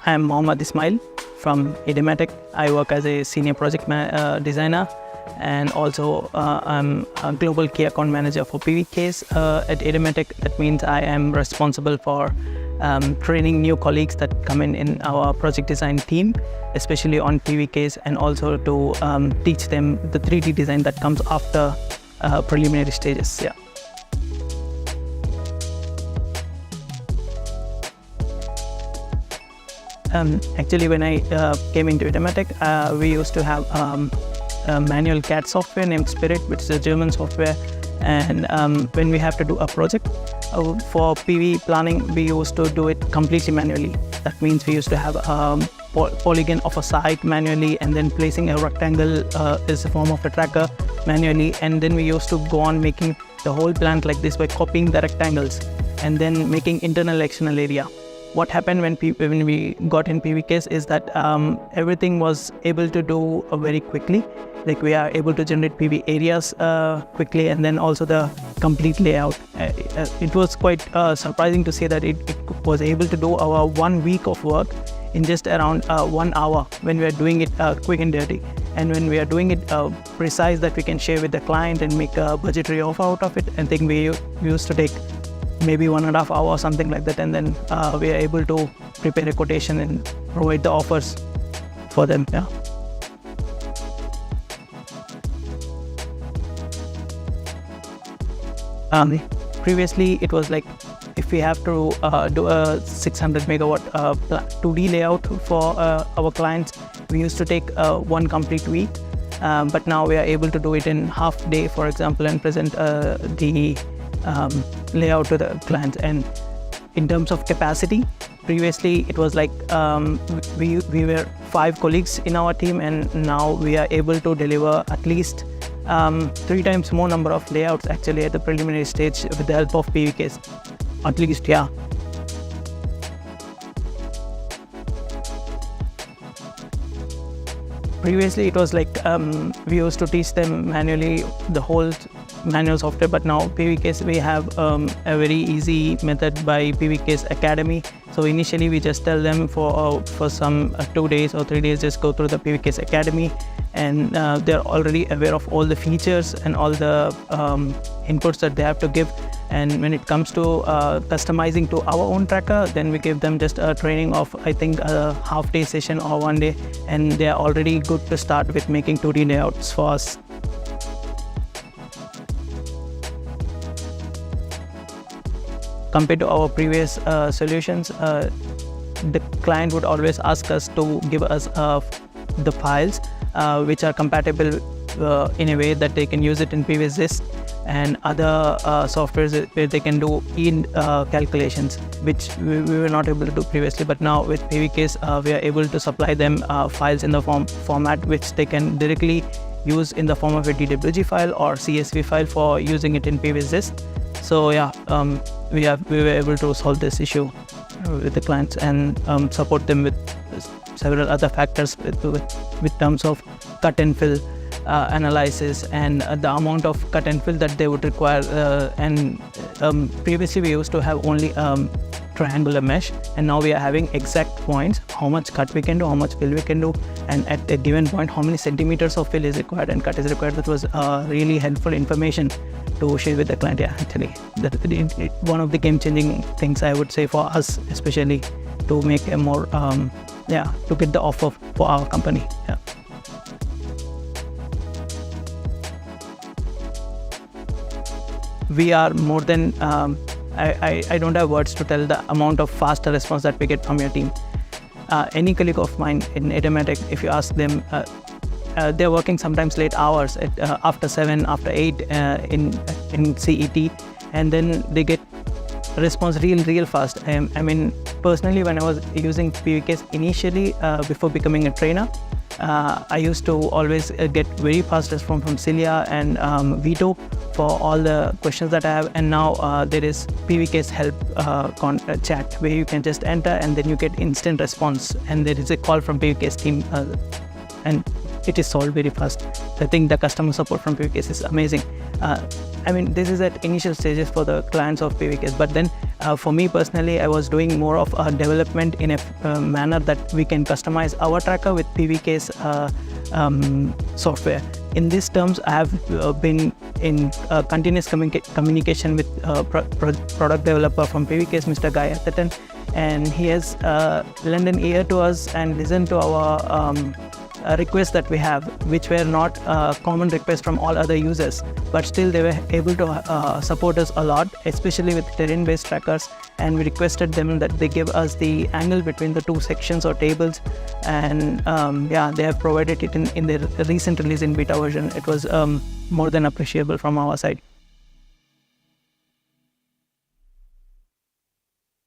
I am Mohammad Ismail from Ideematec. I work as a senior project designer, and also I'm a global key account manager for PVcase at Ideematec. That means I am responsible for training new colleagues that come in our project design team, especially on PVcase, and also to teach them the 3D design that comes after preliminary stages. Yeah. Actually, when I came into Ideematec, we used to have a manual CAD software named Spirit, which is a German software. And when we have to do a project for PV planning, we used to do it completely manually. That means we used to have a polygon of a site manually, and then placing a rectangle is a form of a tracker manually. And then we used to go on making the whole plant like this by copying the rectangles and then making internal external area. What happened when we got in PVcase is that everything was able to do very quickly. Like, we are able to generate PV areas quickly, and then also the complete layout. It was quite surprising to see that it was able to do our 1 week of work in just around 1 hour when we are doing it quick and dirty. And when we are doing it precise, that we can share with the client and make a budgetary offer out of it. I think we used to take maybe 1.5 hours or something like that, and then we are able to prepare a quotation and provide the offers for them. Yeah. Previously, it was like, if we have to do a 600 megawatt 2D layout for our clients, we used to take 1 complete week. But now we are able to do it in half day, for example, and present the layout to the clients. And in terms of capacity, previously it was like we were 5 colleagues in our team, and now we are able to deliver at least 3 times more number of layouts actually at the preliminary stage with the help of PVcase. At least, yeah. Previously it was like we used to teach them manually the whole manual software, but now PVcase, we have a very easy method by PVcase Academy. So initially we just tell them for some 2 days or 3 days, just go through the PVcase Academy, and they're already aware of all the features and all the inputs that they have to give. And when it comes to customizing to our own tracker, then we give them just a training of, I think, a half-day session or 1 day, and they are already good to start with making 2D layouts for us. Compared to our previous solutions, the client would always ask us to give us the files which are compatible in a way that they can use it in PVcase and other softwares where they can do calculations, which we were not able to do previously. But now with PVcase, we are able to supply them files in the format which they can directly use in the form of a DWG file or CSV file for using it in PVcase. So yeah, we were able to solve this issue with the clients and support them with several other factors with terms of cut and fill analysis and the amount of cut and fill that they would require. And previously we used to have only triangular mesh, and now we are having exact points, how much cut we can do, how much fill we can do, and at a given point how many centimeters of fill is required and cut is required. That was really helpful information to share with the client. Yeah, actually, that one of the game-changing things, I would say, for us, especially to make a more to get the offer for our company. Yeah. We are more than I don't have words to tell the amount of faster response that we get from your team. Any colleague of mine in Ideematec, if you ask them, they're working sometimes late hours at after 7, after 8 in CET, and then they get a response real fast. I mean, personally, when I was using PVcase initially before becoming a trainer, I used to always get very fast response from Celia and Vito for all the questions that I have. And now there is PVcase help chat where you can just enter and then you get instant response, and there is a call from PVcase team and it is solved very fast. I think the customer support from PVcase is amazing. I mean, this is at initial stages for the clients of PVcase, but then For me personally, I was doing more of development in a manner that we can customize our tracker with PVcase software. In these terms, I have been in continuous communication with product developer from PVcase, Mr. Guy Atherton, and he has lent an ear to us and listened to our requests that we have, which were not common requests from all other users, but still they were able to support us a lot, especially with terrain-based trackers. And we requested them that they give us the angle between the two sections or tables, and they have provided it in their recent release in beta version. It was more than appreciable from our side.